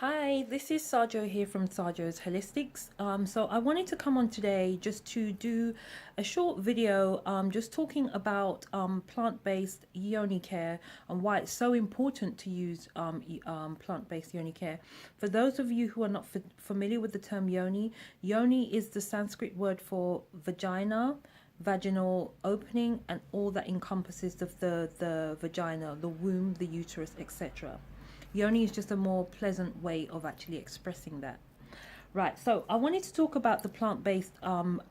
Hi, this is Sarjo here from Sarjo's Holistics. So I wanted to come on today just to do a short video just talking about plant-based yoni care and why it's so important to use plant-based yoni care. For those of you who are not familiar with the term yoni, yoni is the Sanskrit word for vagina, vaginal opening, and all that encompasses the vagina, the womb, the uterus, etc. Yoni is just a more pleasant way of actually expressing that. Right, so I wanted to talk about the plant-based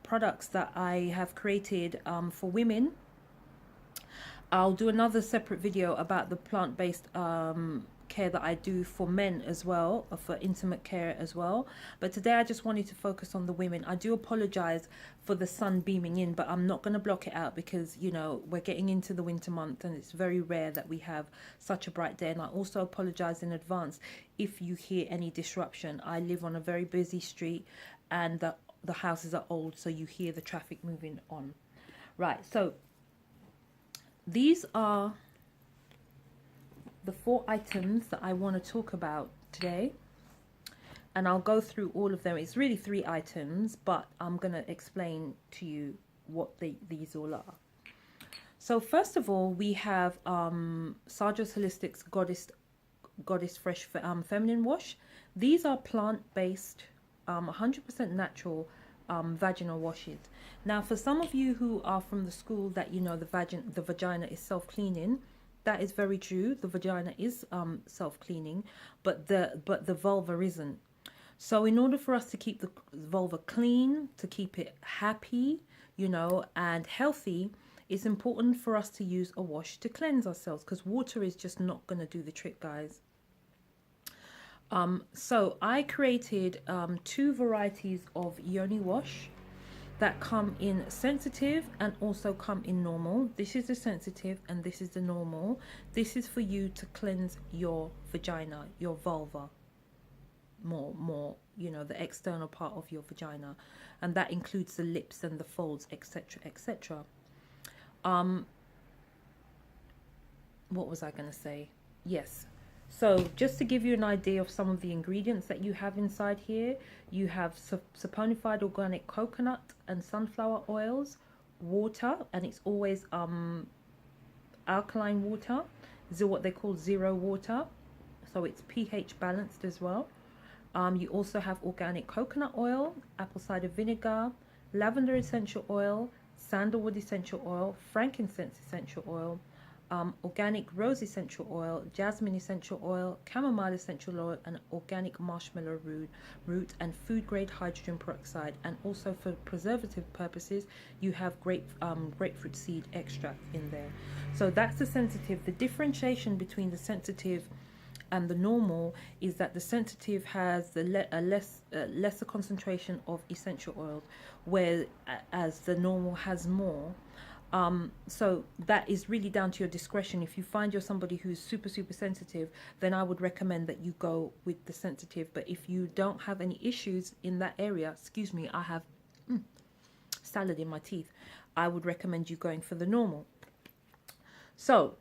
products that I have created for women. I'll do another separate video about the plant-based care that I do for men as well, or for intimate care as well. But today I just wanted to focus on the women. I do apologize for the sun beaming in, but I'm not going to block it out because, you know, we're getting into the winter month and it's very rare that we have such a bright day. And I also apologize in advance if you hear any disruption. I live on a very busy street and the houses are old, so you hear the traffic moving on. Right, so these are the 4 items that I want to talk about today, and I'll go through all of them. It's really 3 items, but I'm going to explain to you what these all are. So first of all, we have Sarjo's Holistics Goddess Fresh Feminine Wash. These are plant-based, 100% natural vaginal washes. Now, for some of you who are from the school that, you know, the vagina is self-cleaning, that is very true. The vagina is self-cleaning, but the vulva isn't. So in order for us to keep the vulva clean, to keep it happy, you know, and healthy, it's important for us to use a wash to cleanse ourselves, because water is just not going to do the trick, guys. So I created 2 varieties of yoni wash that come in sensitive and also come in normal. This is the sensitive and this is the normal. This is for you to cleanse your vagina, your vulva, more, you know, the external part of your vagina, and that includes the lips and the folds, etc., etc. What was I going to say? Yes. So just to give you an idea of some of the ingredients that you have inside here, you have saponified organic coconut and sunflower oils, water, and it's always alkaline water, what they call zero water, so it's pH balanced as well. You also have organic coconut oil, apple cider vinegar, lavender essential oil, sandalwood essential oil, frankincense essential oil, organic rose essential oil, jasmine essential oil, chamomile essential oil, and organic marshmallow root and food grade hydrogen peroxide. And also for preservative purposes, you have grapefruit seed extract in there. So that's the sensitive. The differentiation between the sensitive and the normal is that the sensitive has lesser concentration of essential oils, whereas the normal has more. So that is really down to your discretion. If you find you're somebody who's super sensitive, then I would recommend that you go with the sensitive. But if you don't have any issues in that area, excuse me, I have salad in my teeth, I would recommend you going for the normal. So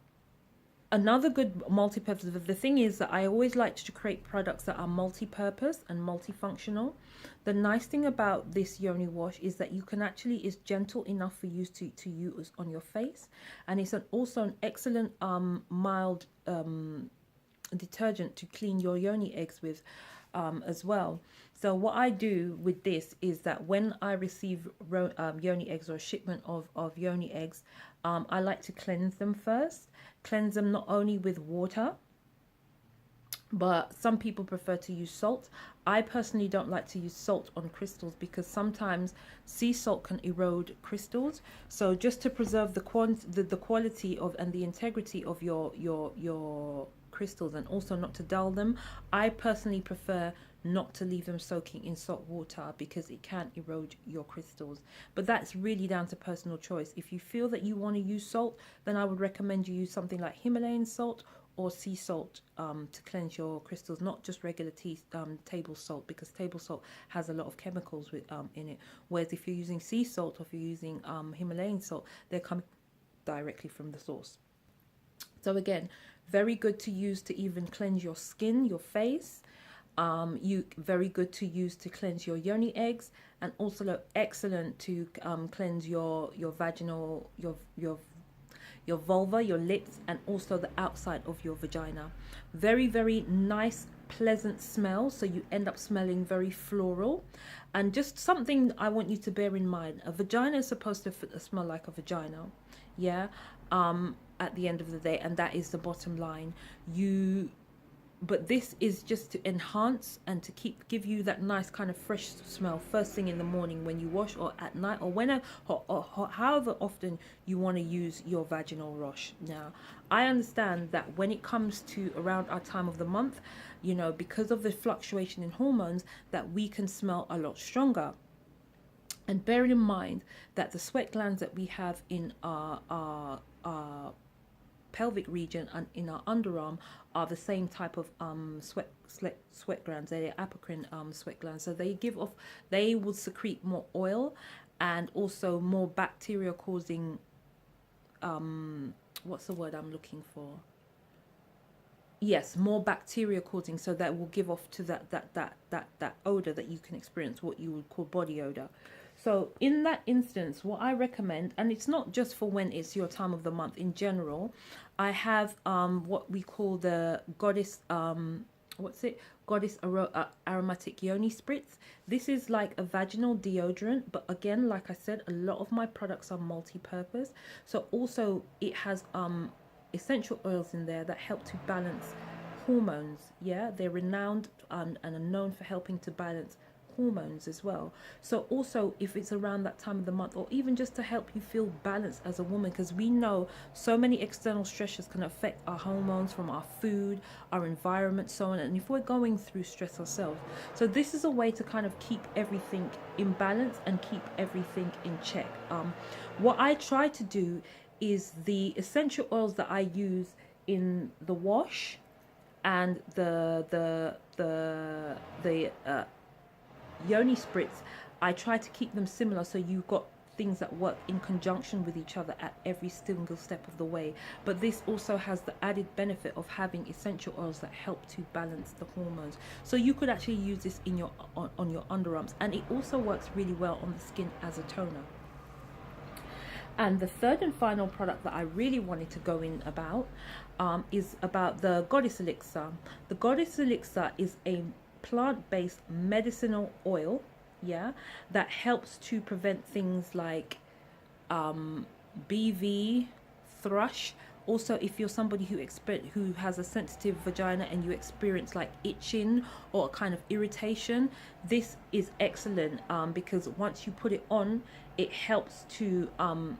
another good multi-purpose, the thing is that I always like to create products that are multi-purpose and multifunctional. The nice thing about this yoni wash is that you can actually, is gentle enough for you to use on your face, and it's also an excellent mild detergent to clean your yoni eggs with as well. So what I do with this is that when I receive yoni eggs or a shipment of yoni eggs, I like to cleanse them first. Cleanse them not only with water, but some people prefer to use salt. I personally don't like to use salt on crystals because sometimes sea salt can erode crystals. So just to preserve the quality of and the integrity of your crystals, and also not to dull them, I personally prefer not to leave them soaking in salt water because it can erode your crystals. But that's really down to personal choice. If you feel that you want to use salt, then I would recommend you use something like Himalayan salt or sea salt to cleanse your crystals, not just regular table salt, because table salt has a lot of chemicals in it. Whereas if you're using sea salt or if you're using Himalayan salt, they're coming directly from the source. So again, very good to use to even cleanse your skin, your face. You very good to use to cleanse your yoni eggs, and also excellent to cleanse your vaginal, your vulva, your lips, and also the outside of your vagina. Very, very nice, pleasant smell. So you end up smelling very floral. And just something I want you to bear in mind, a vagina is supposed to smell like a vagina. Yeah. At the end of the day, and that is the bottom line. But this is just to enhance and to give you that nice kind of fresh smell first thing in the morning when you wash, or at night, or whenever, or however often you want to use your vaginal wash. Now, I understand that when it comes to around our time of the month, you know, because of the fluctuation in hormones, that we can smell a lot stronger. And bear in mind that the sweat glands that we have in our pelvic region and in our underarm are the same type of sweat glands. They're apocrine sweat glands, so they will secrete more oil and also more bacteria causing what's the word I'm looking for? Yes, more bacteria causing, so that will give off to that odor that you can experience, what you would call body odor. So in that instance, what I recommend, and it's not just for when it's your time of the month, in general, I have what we call the goddess aromatic yoni spritz. This is like a vaginal deodorant, but again, like I said, a lot of my products are multi-purpose. So also it has essential oils in there that help to balance hormones. Yeah, they're renowned and are known for helping to balance hormones as well. So also, if it's around that time of the month, or even just to help you feel balanced as a woman, because we know so many external stressors can affect our hormones, from our food, our environment, so on, and if we're going through stress ourselves. So this is a way to kind of keep everything in balance and keep everything in check. What I try to do is the essential oils that I use in the wash and the Yoni spritz, I try to keep them similar, so you've got things that work in conjunction with each other at every single step of the way. But this also has the added benefit of having essential oils that help to balance the hormones. So you could actually use this in on your underarms, and it also works really well on the skin as a toner. And the third and final product that I really wanted to go in about is about the Goddess Elixir. The Goddess Elixir is a plant-based medicinal oil, yeah, that helps to prevent things like BV thrush. Also, if you're somebody who has a sensitive vagina and you experience like itching or a kind of irritation, this is excellent because once you put it on, it helps to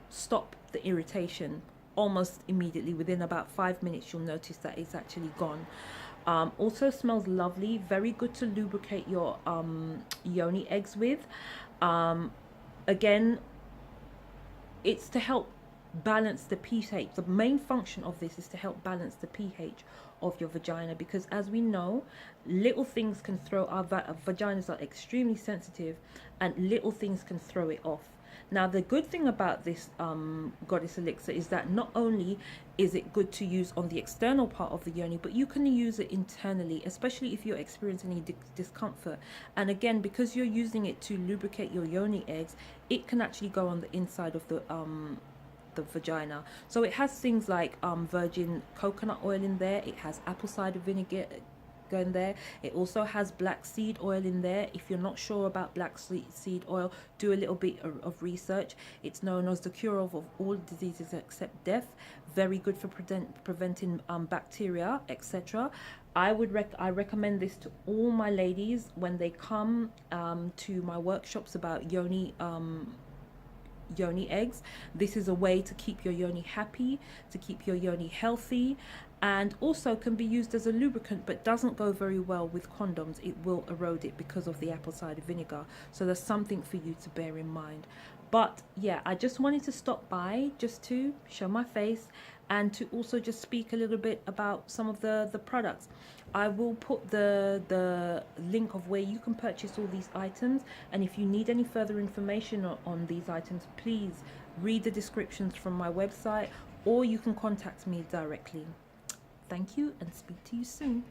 stop the irritation almost immediately. Within about 5 minutes, you'll notice that it's actually gone. Also smells lovely, very good to lubricate your yoni eggs with. Again, it's to help balance the pH. The main function of this is to help balance the pH of your vagina, because as we know, little things can throw our vaginas are extremely sensitive, and little things can throw it off. Now, the good thing about this Goddess Elixir is that not only is it good to use on the external part of the yoni, but you can use it internally, especially if you're experiencing any discomfort. And again, because you're using it to lubricate your yoni eggs, it can actually go on the inside of the vagina. So it has things like virgin coconut oil in there. It has apple cider vinegar in there. It also has black seed oil in there. If you're not sure about black seed oil, do a little bit of research. It's known as the cure of all diseases except death. Very good for preventing bacteria, etc. I recommend this to all my ladies when they come to my workshops about yoni eggs. This is a way to keep your yoni happy, to keep your yoni healthy, and also can be used as a lubricant, but doesn't go very well with condoms. It will erode it because of the apple cider vinegar. So there's something for you to bear in mind. But yeah, I just wanted to stop by just to show my face and to also just speak a little bit about some of the products. I will put the link of where you can purchase all these items, and if you need any further information on these items, please read the descriptions from my website, or you can contact me directly. Thank you, and speak to you soon.